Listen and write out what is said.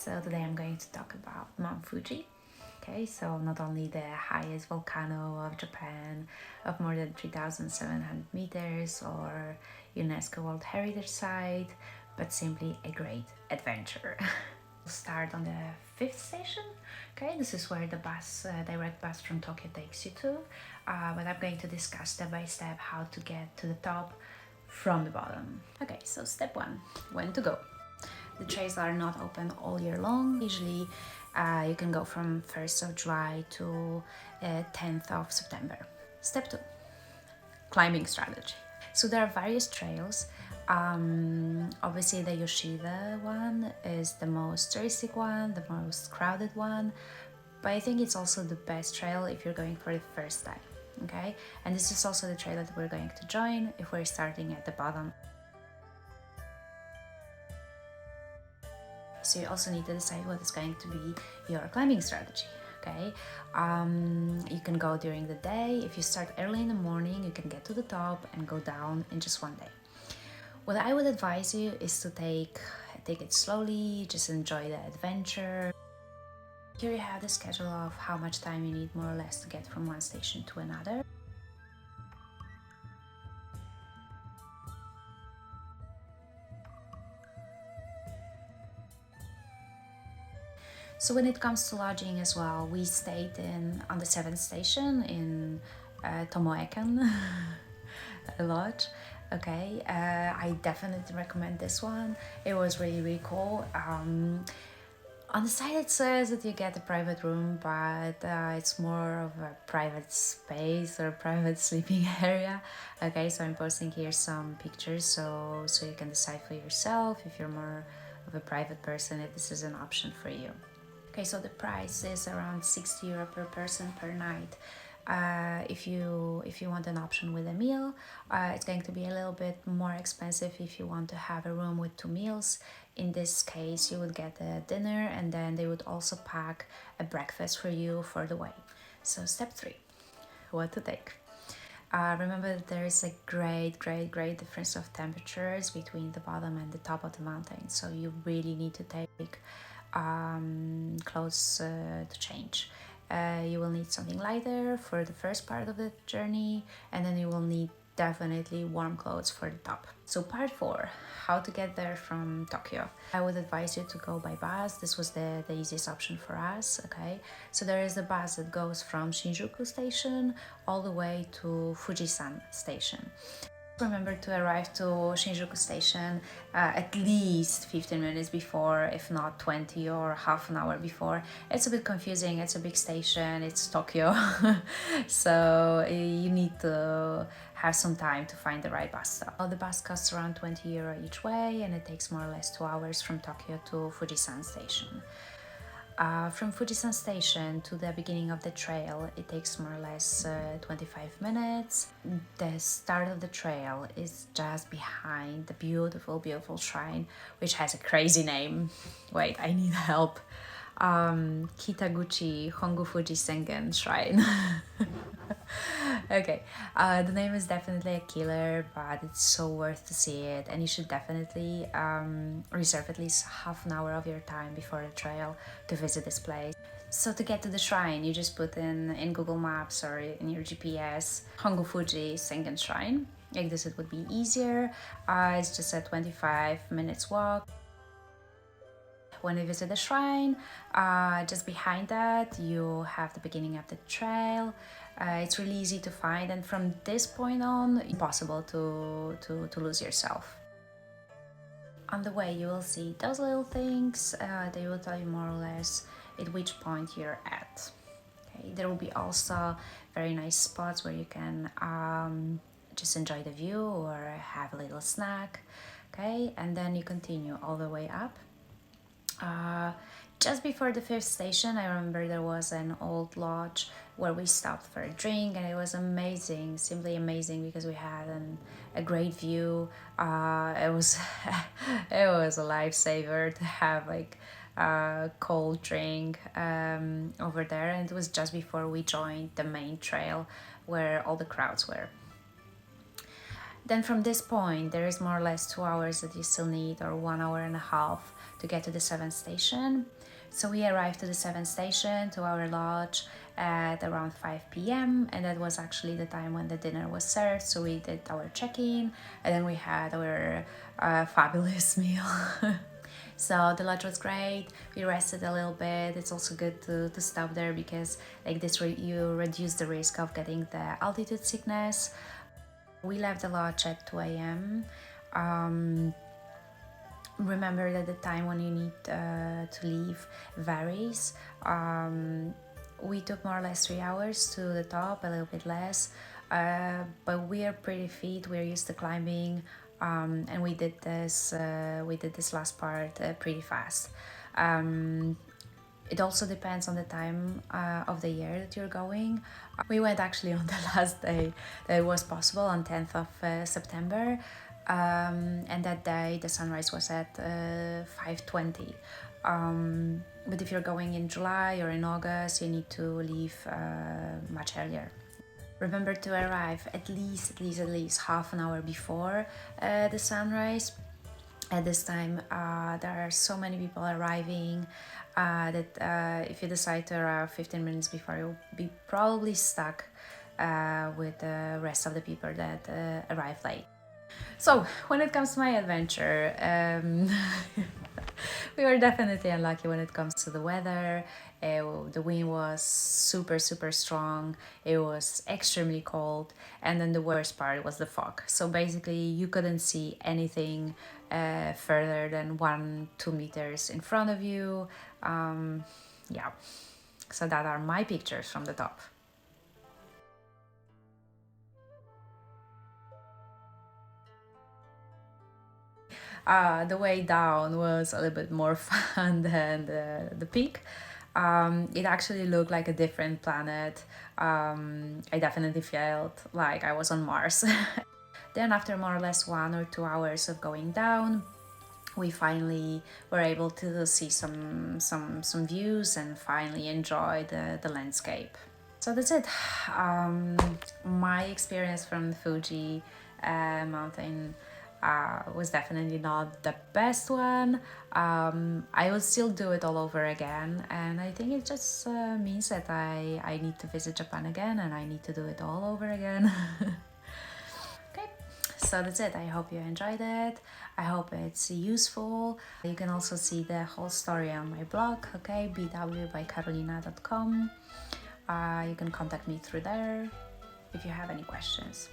So today I'm going to talk about Mount Fuji. Okay, so not only the highest volcano of Japan of more than 3,700 meters or UNESCO World Heritage Site, but simply a great adventure. We'll start on the fifth station. Okay, this is where the direct bus from Tokyo takes you to, but I'm going to discuss step by step how to get to the top from the bottom. Okay, so step one, when to go. The trails are not open all year long. Usually you can go from 1st of July to 10th of September. Step 2, climbing strategy. So there are various trails. Obviously the Yoshida one is the most touristic one, the most crowded one, but I think it's also the best trail if you're going for the first time. Okay, and this is also the trail that we're going to join if we're starting at the bottom. So you also need to decide what is going to be your climbing strategy. Okay, you can go during the day. If you start early in the morning, you can get to the top and go down in just one day. What I would advise you is to take it slowly, just enjoy the adventure. Here you have the schedule of how much time you need more or less to get from one station to another. So when it comes to lodging as well, we stayed on the 7th station in Tomoekan lodge. Okay, I definitely recommend this one. It was really cool. On the side it says that you get a private room, but it's more of a private space or private sleeping area. Okay, so I'm posting here some pictures so you can decide for yourself if you're more of a private person, if this is an option for you. Okay, so the price is around 60 euro per person per night. If you want an option with a meal, it's going to be a little bit more expensive if you want to have a room with 2 meals. In this case, you would get a dinner and then they would also pack a breakfast for you for the way. So step 3, what to take. Remember that there is a great difference of temperatures between the bottom and the top of the mountain. So you really need to take clothes to change. You will need something lighter for the first part of the journey, and then you will need definitely warm clothes for the top. So part 4, how to get there from Tokyo. I would advise you to go by bus. This was the easiest option for us. Okay, so there is a bus that goes from Shinjuku station all the way to Fujisan station. Remember to arrive to Shinjuku station at least 15 minutes before, if not 20 or half an hour before. It's a bit confusing, it's a big station, it's Tokyo, so you need to have some time to find the right bus stop. The bus costs around 20 euro each way and it takes more or less 2 hours from Tokyo to Fujisan station. From Fujisan station to the beginning of the trail, it takes more or less 25 minutes. The start of the trail is just behind the beautiful shrine, which has a crazy name. Wait, I need help. Kitaguchi Hongu Fuji Sengen Shrine. Okay, the name is definitely a killer, but it's so worth to see it, and you should definitely reserve at least half an hour of your time before the trail to visit this place. So to get to the shrine, you just put in Google Maps or in your GPS Hongu Fuji Sengen Shrine. Like this, it would be easier. It's just a 25 minutes walk. When you visit the shrine, just behind that you have the beginning of the trail. It's really easy to find, and from this point on, it's impossible to lose yourself. On the way you will see those little things. They will tell you more or less at which point you're at. Okay, there will be also very nice spots where you can just enjoy the view or have a little snack. Okay, and then you continue all the way up. Just before the 5th station, I remember there was an old lodge where we stopped for a drink, and it was amazing, simply amazing, because we had a great view. It was it was a lifesaver to have like a cold drink over there, and it was just before we joined the main trail where all the crowds were. Then from this point, there is more or less 2 hours that you still need, or 1 hour and a half, to get to the 7th station. So we arrived to the 7th station, to our lodge, at around 5 p.m. and that was actually the time when the dinner was served. So we did our check-in and then we had our fabulous meal. So the lodge was great. We rested a little bit. It's also good to stop there because like this you reduce the risk of getting the altitude sickness. We left the lodge at 2 a.m. Remember that the time when you need to leave varies. We took more or less 3 hours to the top, a little bit less, but we are pretty fit. We're used to climbing, and we did this last part pretty fast. It also depends on the time of the year that you're going. We went actually on the last day that it was possible, on 10th of September, and that day the sunrise was at 5:20. But if you're going in July or in August, you need to leave much earlier. Remember to arrive at least half an hour before the sunrise. At this time, there are so many people arriving that if you decide to arrive 15 minutes before, you'll be probably stuck with the rest of the people that arrive late. So, when it comes to my adventure, we were definitely unlucky when it comes to the weather. The wind was super strong, it was extremely cold, and then the worst part was the fog. So basically you couldn't see anything further than 1-2 meters in front of you. Yeah, so that are my pictures from the top. The way down was a little bit more fun than the peak. It actually looked like a different planet. I definitely felt like I was on Mars. Then after more or less 1 or 2 hours of going down, we finally were able to see some views and finally enjoy the landscape. So that's it. My experience from the Fuji mountain was definitely not the best one. I will still do it all over again, and I think it just means that I need to visit Japan again and I need to do it all over again. Okay, so that's it. I hope you enjoyed it. I hope it's useful. You can also see the whole story on my blog, okay, bwbycarolina.com. You can contact me through there if you have any questions.